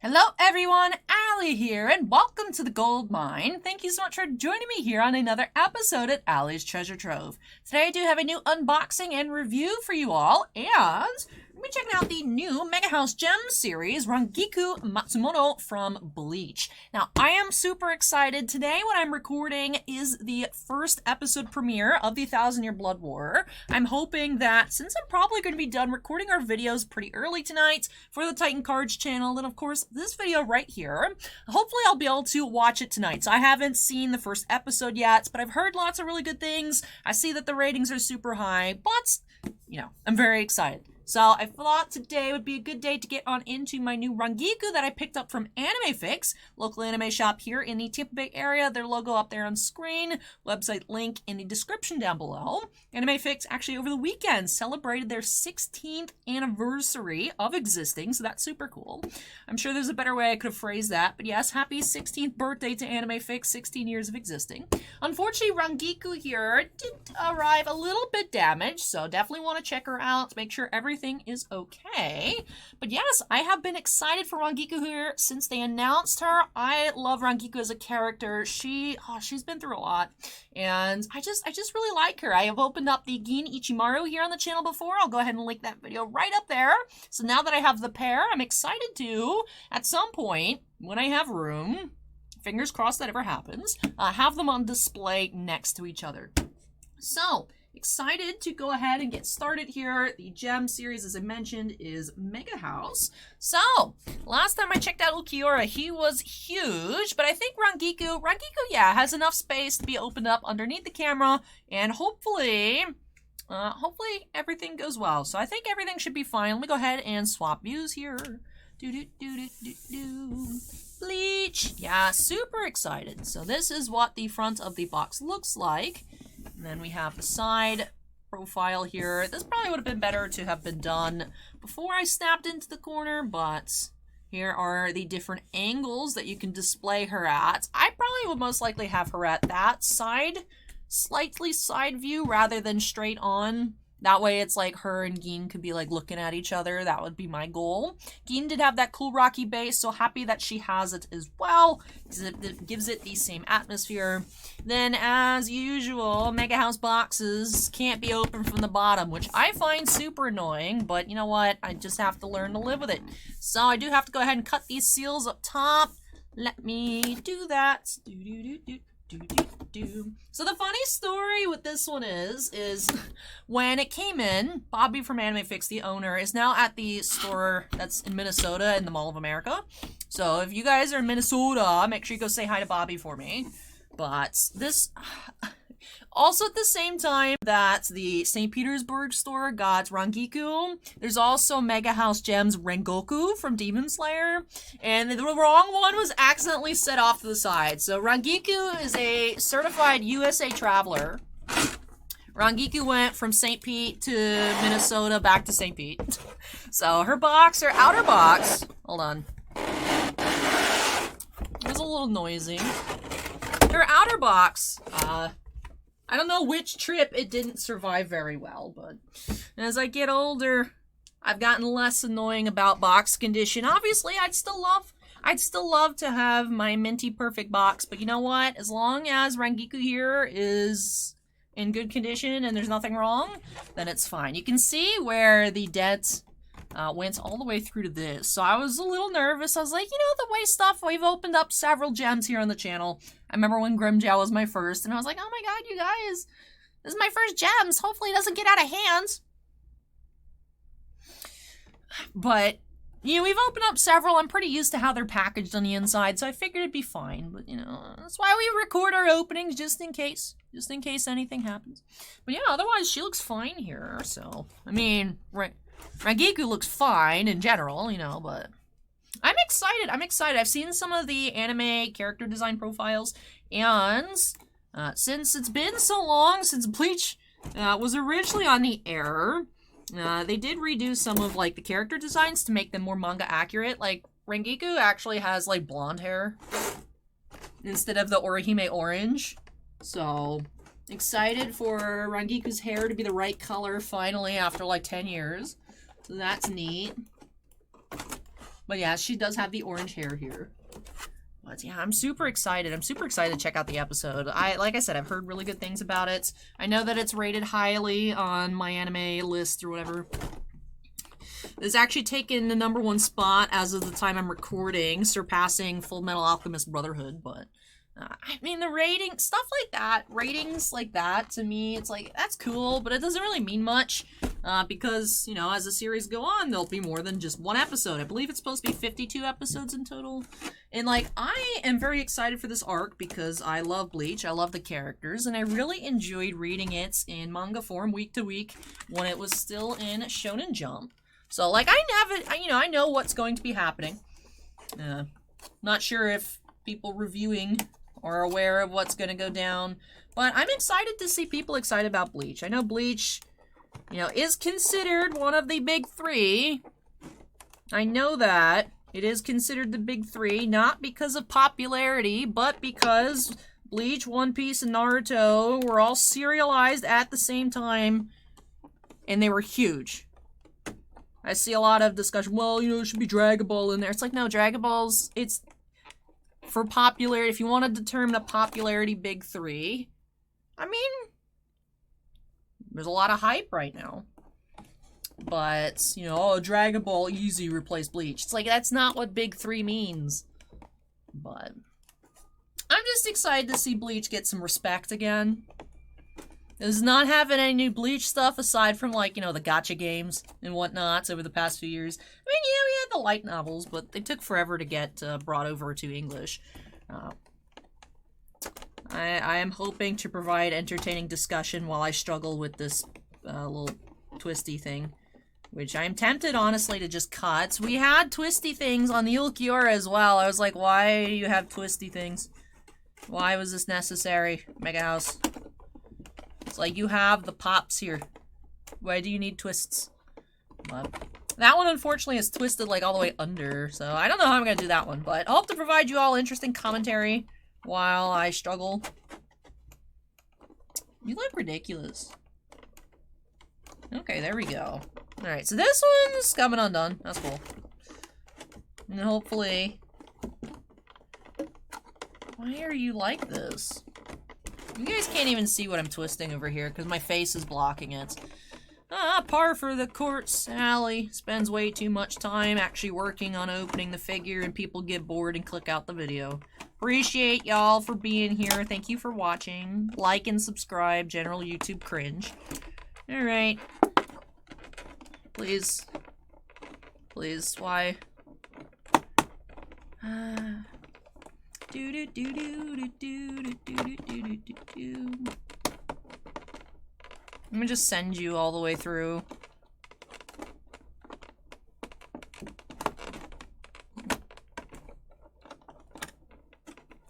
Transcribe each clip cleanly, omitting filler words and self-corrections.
Hello everyone, Allie here, and welcome to the Gold Mine. Thank you so much for joining me here on another episode at Allie's Treasure Trove. Today I do have a new unboxing and review for you all, and we'll be checking out the new MEGAHOUSE G.E.M series, RANGIKU Matsumoto from Bleach. Now, I am super excited. Today, what I'm recording is the first episode premiere of the 1,000-Year Blood War. I'm hoping that, since I'm probably going to be done recording our videos pretty early tonight for the Titan Cards channel, then of course, this video right here, hopefully I'll be able to watch it tonight. So I haven't seen the first episode yet, but I've heard lots of really good things. I see that the ratings are super high, but, you know, I'm very excited. So I thought today would be a good day to get on into my new Rangiku that I picked up from Anime Fix, local anime shop here in the Tampa Bay area. Their logo up there on screen, website link in the description down below. Anime Fix actually over the weekend celebrated their 16th anniversary of existing, so that's super cool. I'm sure there's a better way I could have phrased that, but yes, happy 16th birthday to Anime Fix, 16 years of existing. Unfortunately, Rangiku here did arrive a little bit damaged, so definitely want to check her out to make sure everything is okay. But yes, I have been excited for Rangiku here since they announced her. I love Rangiku as a character. She's been through a lot, and I just really like her. I have opened up the Gin Ichimaru here on the channel before. I'll go ahead and link that video right up there. So now that I have the pair, I'm excited to, at some point, when I have room, fingers crossed that ever happens, have them on display next to each other. So, excited to go ahead and get started here. The G.E.M series, as I mentioned, is MEGAHOUSE. So, last time I checked out Ukiura, he was huge, but I think Rangiku, yeah, has enough space to be opened up underneath the camera, and hopefully everything goes well. So I think everything should be fine. Let me go ahead and swap views here. Bleach. Yeah, super excited. So this is what the front of the box looks like. And then we have the side profile here. This probably would have been better to have been done before I snapped into the corner, but here are the different angles that you can display her at. I probably would most likely have her at that side, slightly side view rather than straight on. That way it's like her and Gin could be like looking at each other. That would be my goal. Gin did have that cool rocky base, so happy that she has it as well, because it gives it the same atmosphere. Then, as usual, MEGAHOUSE boxes can't be opened from the bottom, which I find super annoying, but you know what? I just have to learn to live with it. So I do have to go ahead and cut these seals up top. Let me do that. So the funny story with this one is when it came in, Bobby from Anime Fix, the owner, is now at the store that's in Minnesota in the Mall of America. So if you guys are in Minnesota, make sure you go say hi to Bobby for me. But this, also at the same time that the St. Petersburg store got Rangiku, there's also MEGAHOUSE G.E.M.'s Rengoku from Demon Slayer, and the wrong one was accidentally set off to the side. So Rangiku is a certified USA traveler. Rangiku went from St. Pete to Minnesota back to St. Pete. So her box, her outer box, hold on. It was a little noisy. Her outer box, I don't know which trip it didn't survive very well, but as I get older, I've gotten less annoying about box condition. Obviously, I'd still love to have my minty perfect box, but you know what? As long as Rangiku here is in good condition and there's nothing wrong, then it's fine. You can see where the dent went all the way through to this. So I was a little nervous. I was like, you know, the way stuff, we've opened up several gems here on the channel. I remember when Grimmjow was my first, and I was like, oh my god, you guys, this is my first gems. Hopefully it doesn't get out of hand. But, you know, we've opened up several. I'm pretty used to how they're packaged on the inside, so I figured it'd be fine. But, you know, that's why we record our openings, just in case anything happens. But yeah, otherwise she looks fine here, so, I mean, Rangiku looks fine in general, you know, but I'm excited. I've seen some of the anime character design profiles, and since it's been so long since Bleach was originally on the air, they did redo some of, like, the character designs to make them more manga accurate. Like, Rangiku actually has, like, blonde hair instead of the Orihime orange. So, excited for Rangiku's hair to be the right color finally after, like, 10 years. So that's neat. But yeah, she does have the orange hair here. But yeah, I'm super excited. I'm super excited to check out the episode. Like I said, I've heard really good things about it. I know that it's rated highly on my anime list or whatever. It's actually taken the #1 spot as of the time I'm recording, surpassing Full Metal Alchemist Brotherhood, but I mean, the rating, stuff like that, ratings like that, to me, it's like, that's cool, but it doesn't really mean much, because, you know, as the series go on, there'll be more than just one episode. I believe it's supposed to be 52 episodes in total, and, like, I am very excited for this arc because I love Bleach, I love the characters, and I really enjoyed reading it in manga form week to week when it was still in Shonen Jump. So, like, I know what's going to be happening. Not sure if people reviewing are aware of what's going to go down, but I'm excited to see people excited about Bleach. I know Bleach, you know, is considered one of the big three. I know that. It is considered the big three, not because of popularity, but because Bleach, One Piece, and Naruto were all serialized at the same time, and they were huge. I see a lot of discussion, well, you know, it should be Dragon Ball in there. It's like, no, Dragon Ball's, it's for popularity. If you want to determine a popularity big three, I mean, there's a lot of hype right now. But, you know, oh, Dragon Ball easy replace Bleach. It's like, that's not what big three means. But I'm just excited to see Bleach get some respect again. Is not having any new Bleach stuff aside from, like, you know, the gacha games and whatnots over the past few years. I mean, yeah, we had the light novels, but they took forever to get brought over to English. I am hoping to provide entertaining discussion while I struggle with this little twisty thing, which I'm tempted, honestly, to just cut. We had twisty things on the Ulquiorra as well. I was like, why do you have twisty things? Why was this necessary, Mega House? It's like, you have the pops here. Why do you need twists? But that one, unfortunately, is twisted, like, all the way under, so I don't know how I'm gonna do that one, but I hope to provide you all interesting commentary while I struggle. You look ridiculous. Okay, there we go. Alright, so this one's coming undone. That's cool. And hopefully... Why are you like this? You guys can't even see what I'm twisting over here because my face is blocking it. Par for the course. Sally spends way too much time actually working on opening the figure and people get bored and click out the video. Appreciate y'all for being here. Thank you for watching. Like and subscribe. General YouTube cringe. Alright. Please. Please, why? Do do do do do do do do do do do. Let me just send you all the way through.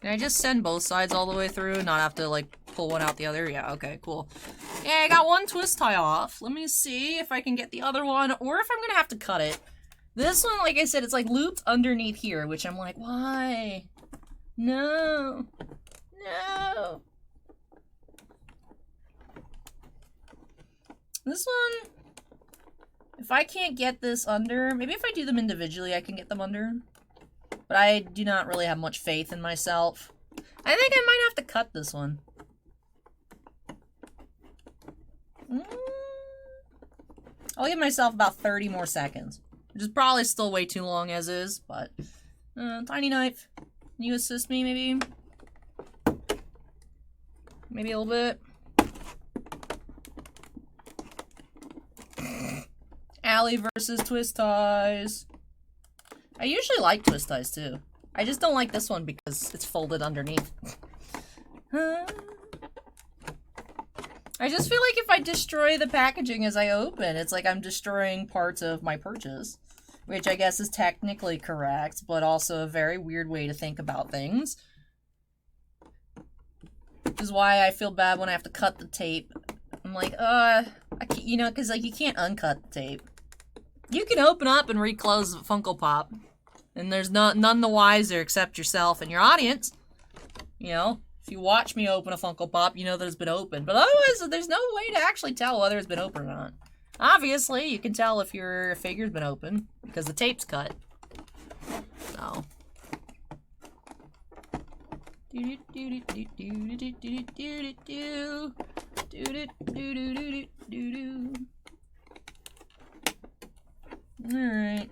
Can I just send both sides all the way through and not have to, like, pull one out the other? Yeah, okay, cool. Yeah, I got one twist tie off. Let me see if I can get the other one, or if I'm gonna have to cut it. This one, like I said, it's, like, looped underneath here, which I'm like, why? No. No. This one, if I can't get this under, maybe if I do them individually, I can get them under. But I do not really have much faith in myself. I think I might have to cut this one. I'll give myself about 30 more seconds. Which is probably still way too long as is, but... tiny knife. Can you assist me, maybe? Maybe a little bit. Allie versus twist ties. I usually like twist ties, too. I just don't like this one because it's folded underneath. I just feel like if I destroy the packaging as I open, it's like I'm destroying parts of my purchase. Which I guess is technically correct, but also a very weird way to think about things. Which is why I feel bad when I have to cut the tape. I'm like, I can't, you know, because, like, you can't uncut the tape. You can open up and reclose the Funko Pop. And there's none the wiser except yourself and your audience. You know, if you watch me open a Funko Pop, you know that it's been opened. But otherwise, there's no way to actually tell whether it's been opened or not. Obviously, you can tell if your figure's been opened, because the tape's cut. So. Alright.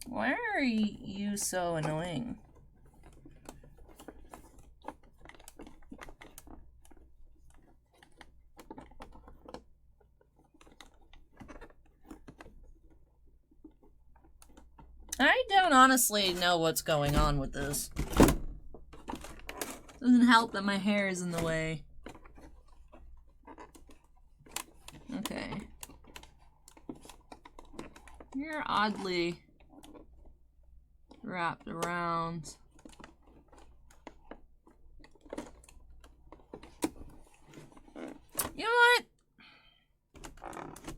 Why are you so annoying? I don't honestly know what's going on with this. Doesn't help that my hair is in the way. Okay. You're oddly wrapped around. You know what?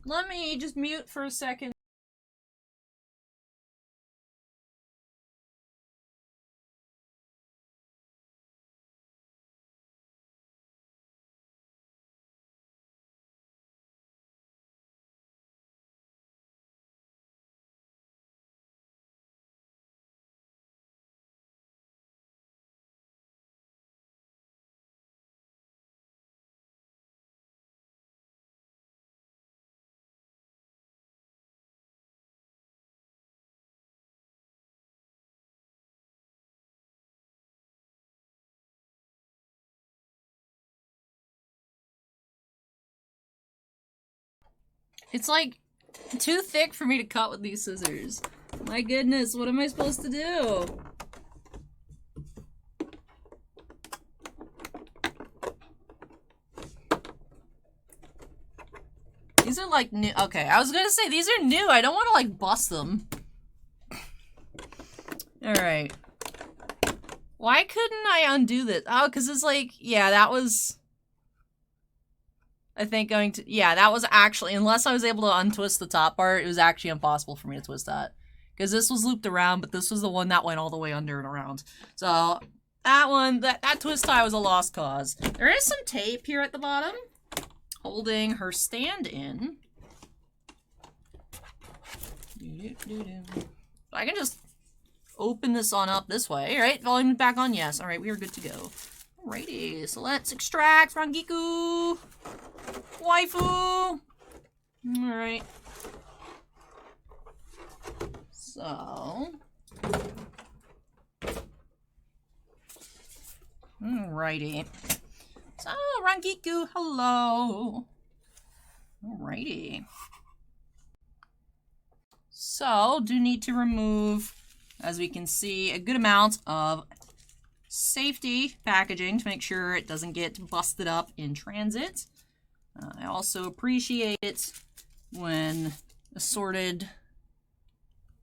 Let me just mute for a second. It's like too thick for me to cut with these scissors. My goodness, what am I supposed to do? These are like new. Okay, I was gonna say these are new. I don't want to like bust them. Alright. Why couldn't I undo this? Oh, because it's like, yeah, that was... I think going to... Yeah, that was actually... Unless I was able to untwist the top part, it was actually impossible for me to twist that. Because this was looped around, but this was the one that went all the way under and around. So, that one, that twist tie was a lost cause. There is some tape here at the bottom, holding her stand in. I can just open this on up this way, right? Volume back on, yes. Alright, we are good to go. Alrighty, so let's extract Rangiku! Waifu! Alright. So... Alrighty. So, Rangiku, hello! Alrighty. So, do need to remove, as we can see, a good amount of safety packaging to make sure it doesn't get busted up in transit. I also appreciate it when assorted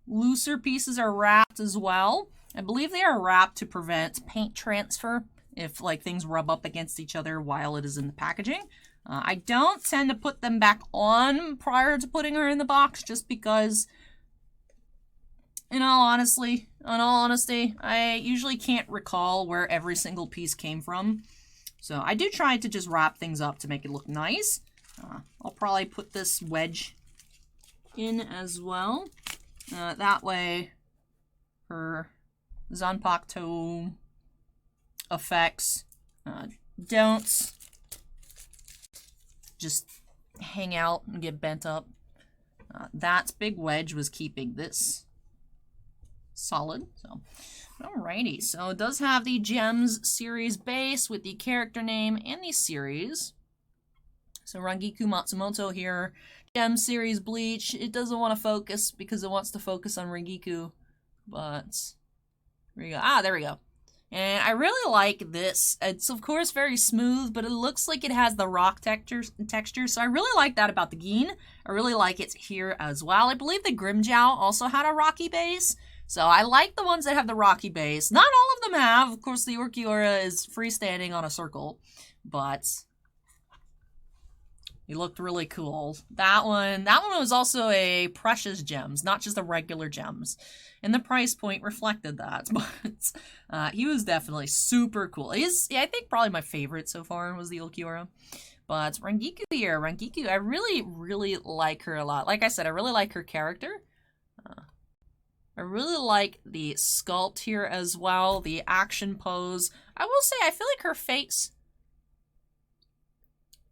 looser pieces are wrapped as well. I believe they are wrapped to prevent paint transfer if like things rub up against each other while it is in the packaging. I don't tend to put them back on prior to putting her in the box just because, in all honesty, I usually can't recall where every single piece came from. So I do try to just wrap things up to make it look nice. I'll probably put this wedge in as well. That way her Zanpakuto effects don't just hang out and get bent up. That big wedge was keeping this solid. So, alrighty. So it does have the G.E.M.s series base with the character name and the series. So Rangiku Matsumoto here. G.E.M series Bleach. It doesn't want to focus because it wants to focus on Rangiku. But there we go. Ah, there we go. And I really like this. It's of course very smooth, but it looks like it has the rock texture. So I really like that about the g.e.m. I really like it here as well. I believe the Grimmjow also had a rocky base. So I like the ones that have the rocky base. Not all of them have. Of course, the Ulquiorra is freestanding on a circle. But he looked really cool. That one was also a precious gems, not just a regular gems. And the price point reflected that. But he was definitely super cool. He's, yeah, I think probably my favorite so far was the Ulquiorra. But Rangiku here, Rangiku, I really, really like her a lot. Like I said, I really like her character. I really like the sculpt here as well, the action pose. I will say, I feel like her face,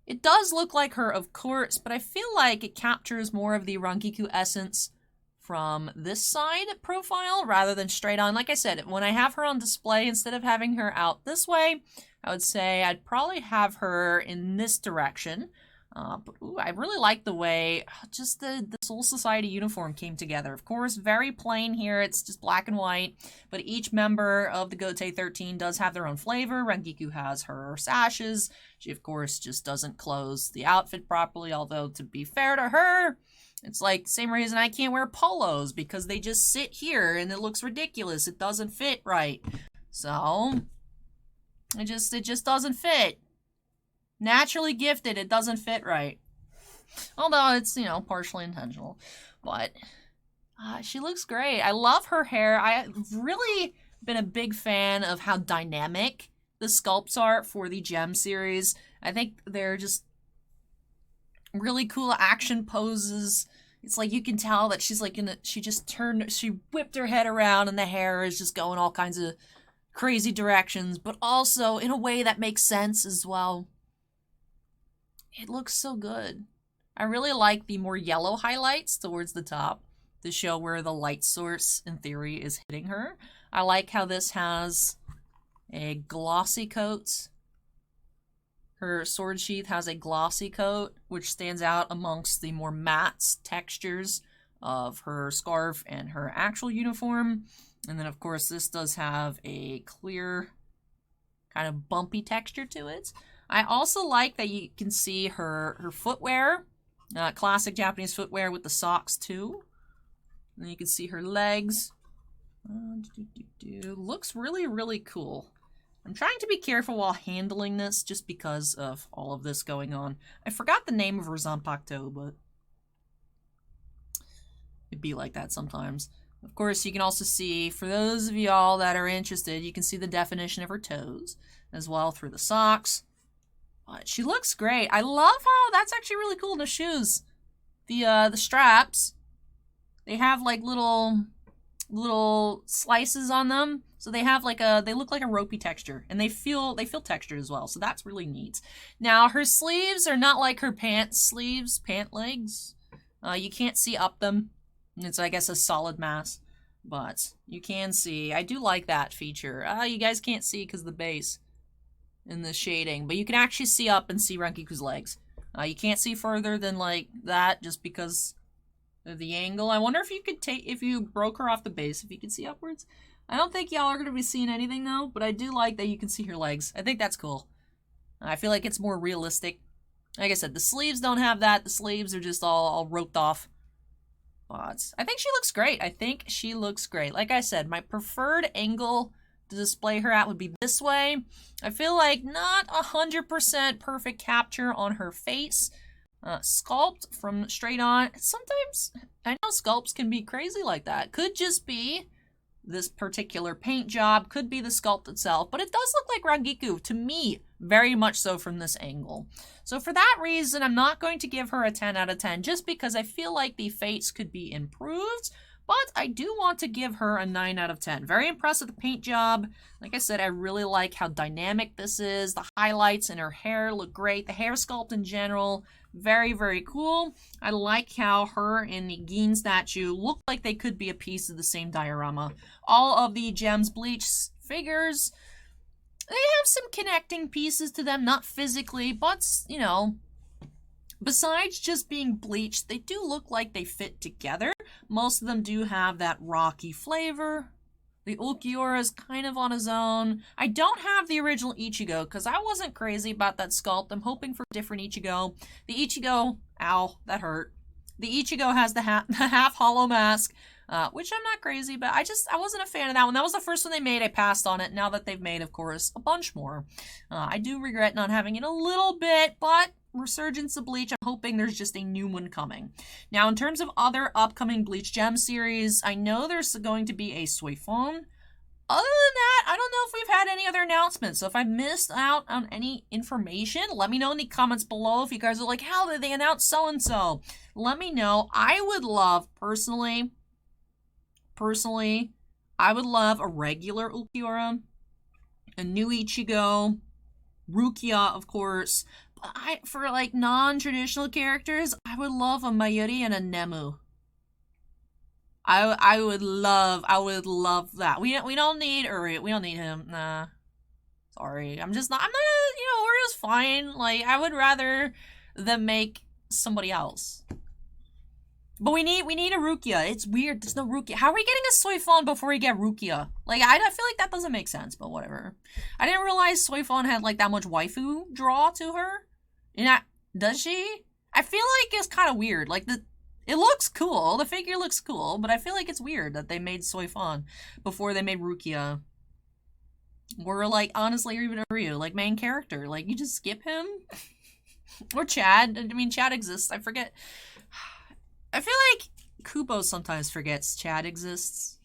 it does look like her, of course, but I feel like it captures more of the Rangiku essence from this side profile rather than straight on. Like I said, when I have her on display, instead of having her out this way, I would say I'd probably have her in this direction. But ooh, I really like the way just the Soul Society uniform came together. Of course, very plain here. It's just black and white. But each member of the Gote 13 does have their own flavor. Rangiku has her sashes. She, of course, just doesn't close the outfit properly. Although, to be fair to her, it's like same reason I can't wear polos, because they just sit here and it looks ridiculous. It doesn't fit right. So, it just doesn't fit. Naturally gifted, it doesn't fit right. Although it's, you know, partially intentional. But she looks great. I love her hair. I've really been a big fan of how dynamic the sculpts are for the G.E.M series. I think they're just really cool action poses. It's like you can tell that she's like she whipped her head around and the hair is just going all kinds of crazy directions, but also in a way that makes sense as well. It looks so good. I really like the more yellow highlights towards the top to show where the light source, in theory, is hitting her. I like how this has a glossy coat. Her sword sheath has a glossy coat, which stands out amongst the more matte textures of her scarf and her actual uniform. And then, of course, this does have a clear, kind of bumpy texture to it. I also like that you can see her footwear, classic Japanese footwear with the socks too. And you can see her legs. Looks really, really cool. I'm trying to be careful while handling this just because of all of this going on. I forgot the name of her Zanpakuto, but it'd be like that sometimes. Of course, you can also see, for those of y'all that are interested, you can see the definition of her toes as well through the socks. But she looks great. I love how that's actually really cool in the shoes. The straps, they have like little slices on them. So they have like they look like a ropey texture, and they feel textured as well. So that's really neat. Now her sleeves are not like her pant legs. You can't see up them. It's, I guess, a solid mass, but you can see. I do like that feature. You guys can't see because of the base in the shading, but you can actually see up and see Rangiku's legs. You can't see further than like that just because of the angle. I wonder if you could if you broke her off the base, if you could see upwards. I don't think y'all are going to be seeing anything though, but I do like that you can see her legs. I think that's cool. I feel like it's more realistic. Like I said, the sleeves don't have that. The sleeves are just all roped off. But I think she looks great. Like I said, my preferred angle to display her at would be this way. I feel like not 100% perfect capture on her face. Sculpt from straight on. Sometimes, I know sculpts can be crazy like that. Could just be this particular paint job, could be the sculpt itself, but it does look like Rangiku, to me, very much so from this angle. So for that reason, I'm not going to give her a 10 out of 10, just because I feel like the face could be improved, but I do want to give her a 9 out of 10. Very impressed with the paint job. Like I said, I really like how dynamic this is. The highlights in her hair look great. The hair sculpt in general, very, very cool. I like how her and the G.E.M statue look like they could be a piece of the same diorama. All of the G.E.M.s Bleach figures, they have some connecting pieces to them, not physically, but, you know, besides just being bleached, they do look like they fit together. Most of them do have that rocky flavor. The Ulquiorra is kind of on his own. I don't have the original Ichigo because I wasn't crazy about that sculpt. I'm hoping for a different Ichigo. The Ichigo, ow, that hurt. The Ichigo has the half hollow mask, which I'm not crazy, but I wasn't a fan of that one. That was the first one they made. I passed on it. Now that they've made, of course, a bunch more. I do regret not having it a little bit, but resurgence of Bleach, I'm hoping there's just a new one coming. Now, in terms of other upcoming Bleach G.E.M series, I know there's going to be a Suifon. Other than that, I don't know if we've had any other announcements. So if I missed out on any information, let me know in the comments below. If you guys are like, how did they announce so-and-so? Let me know. I would love, personally, personally, I would love a regular Ulquiorra, a new Ichigo, Rukia, of course. But for like non-traditional characters, I would love a Mayuri and a Nemu. I would love that. We don't need Uri. We don't need him. Nah. Sorry. I'm not Uri's fine. Like, I would rather them make somebody else. But we need a Rukia. It's weird. There's no Rukia. How are we getting a Soifon before we get Rukia? Like, I feel like that doesn't make sense, but whatever. I didn't realize Soifon had, like, that much waifu draw to her. Does she? I feel like it's kind of weird. Like, it looks cool. The figure looks cool, but I feel like it's weird that they made Soifon before they made Rukia. Or, like, honestly, or even Ryu, like, main character. Like, you just skip him? Or Chad. I mean, Chad exists. I forget. I feel like Kubo sometimes forgets Chad exists.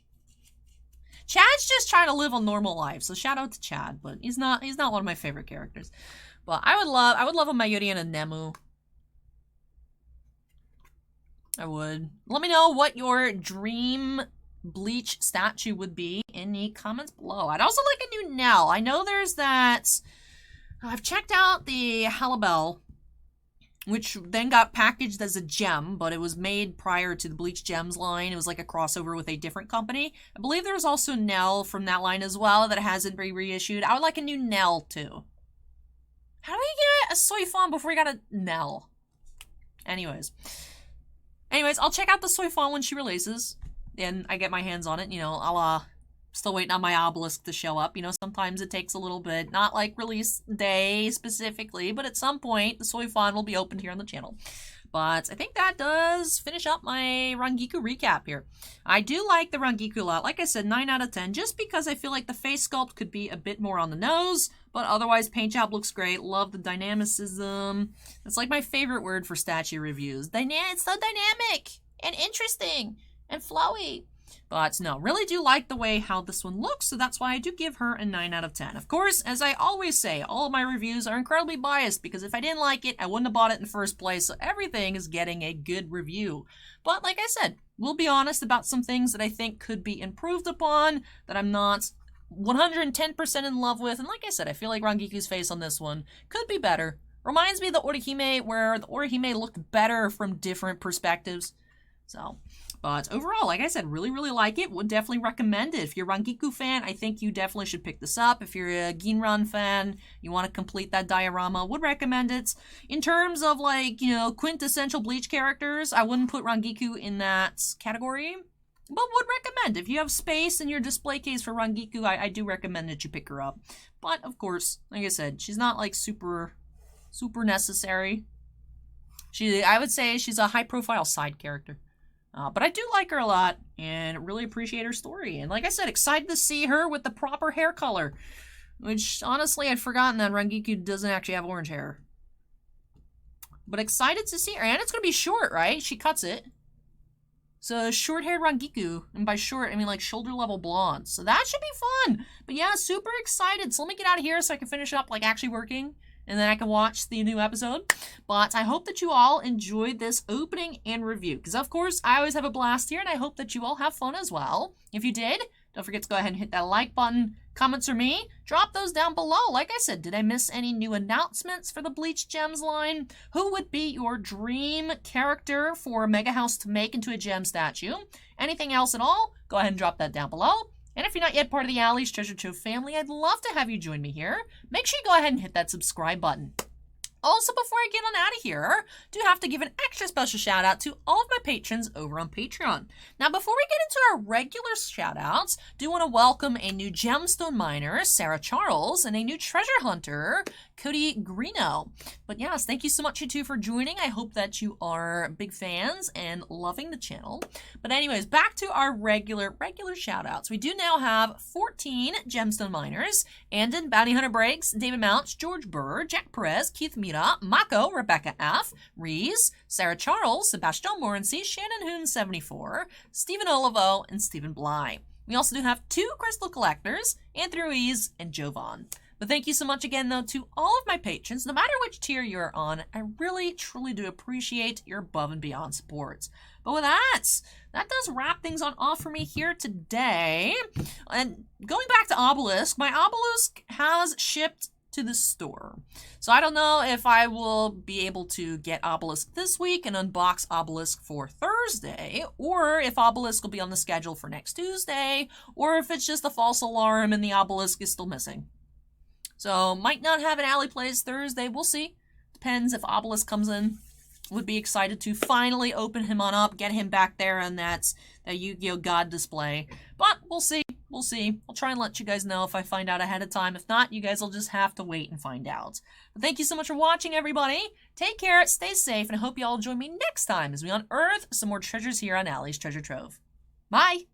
Chad's just trying to live a normal life, so shout out to Chad, but he's not one of my favorite characters. But I would love a Mayuri and a Nemu. I would. Let me know what your dream Bleach statue would be in the comments below. I'd also like a new Nell. I know there's that. I've checked out the Halibel, which then got packaged as a gem, but it was made prior to the Bleach G.E.M.s line. It was like a crossover with a different company. I believe there's also Nell from that line as well that hasn't been reissued. I would like a new Nell too. How do we get a Soifon before we got a Nell? Anyways, I'll check out the Soifon when she releases, and I get my hands on it. You know, I'll still waiting on my obelisk to show up. You know, sometimes it takes a little bit, not like release day specifically, but at some point the Soifon will be opened here on the channel. But I think that does finish up my Rangiku recap here. I do like the Rangiku a lot. Like I said, 9 out of 10, just because I feel like the face sculpt could be a bit more on the nose, but otherwise paint job looks great. Love the dynamicism. It's like my favorite word for statue reviews. It's so dynamic and interesting and flowy. But no, really do like the way how this one looks, so that's why I do give her a 9 out of 10. Of course, as I always say, all of my reviews are incredibly biased, because if I didn't like it, I wouldn't have bought it in the first place, so everything is getting a good review. But like I said, we'll be honest about some things that I think could be improved upon, that I'm not 110% in love with, and like I said, I feel like Rangiku's face on this one could be better. Reminds me of the Orihime, where the Orihime looked better from different perspectives. So, but overall, like I said, really like it. Would definitely recommend it. If you're a Rangiku fan, I think you definitely should pick this up. If you're a Ginran fan, you want to complete that diorama, would recommend it. In terms of, like, you know, quintessential Bleach characters, I wouldn't put Rangiku in that category, but would recommend. If you have space in your display case for Rangiku, I do recommend that you pick her up. But, of course, like I said, she's not, like, super necessary. I would say she's a high-profile side character. But I do like her a lot, and really appreciate her story. And like I said, excited to see her with the proper hair color. Which, honestly, I'd forgotten that Rangiku doesn't actually have orange hair. But excited to see her. And it's going to be short, right? She cuts it. So, short-haired Rangiku. And by short, I mean, like, shoulder-level blonde. So that should be fun. But yeah, super excited. So let me get out of here so I can finish up, like, actually working. And then I can watch the new episode. But I hope that you all enjoyed this opening and review. Because, of course, I always have a blast here. And I hope that you all have fun as well. If you did, don't forget to go ahead and hit that like button. Comments from me, drop those down below. Like I said, did I miss any new announcements for the Bleach G.E.M.s line? Who would be your dream character for MEGAHOUSE to make into a G.E.M statue? Anything else at all? Go ahead and drop that down below. And if you're not yet part of the Allie's Treasure Trove family, I'd love to have you join me here. Make sure you go ahead and hit that subscribe button. Also, before I get on out of here, do have to give an extra special shout out to all of my patrons over on Patreon. Now, before we get into our regular shout outs, do want to welcome a new gemstone miner, Sarah Charles, and a new treasure hunter, Cody Greeno. But yes, thank you so much, you two, for joining. I hope that you are big fans and loving the channel. But anyways, back to our regular shout outs. We do now have 14 gemstone miners: Andon, Bounty Hunter Breaks, David Mounts, George Burr, Jack Perez, Keith Mira, Mako, Rebecca F., Reese, Sarah Charles, Sebastian Morency, Shannon Hoon 74, Stephen Olivo, and Stephen Bly. We also do have 2 crystal collectors, Anthony Ruiz and Jovan. But thank you so much again, though, to all of my patrons, no matter which tier you're on. I really, truly do appreciate your above and beyond support. But with that does wrap things on off for me here today. And going back to Obelisk, my Obelisk has shipped to the store. So I don't know if I will be able to get Obelisk this week and unbox Obelisk for Thursday, or if Obelisk will be on the schedule for next Tuesday, or if it's just a false alarm and the Obelisk is still missing. So might not have an Alley Plays Thursday, we'll see. Depends if Obelisk comes in. Would be excited to finally open him on up, get him back there on that Yu-Gi-Oh! God display. But we'll see. We'll see. I'll try and let you guys know if I find out ahead of time. If not, you guys will just have to wait and find out. But thank you so much for watching, everybody. Take care, stay safe, and I hope you all join me next time as we unearth some more treasures here on Allie's Treasure Trove. Bye!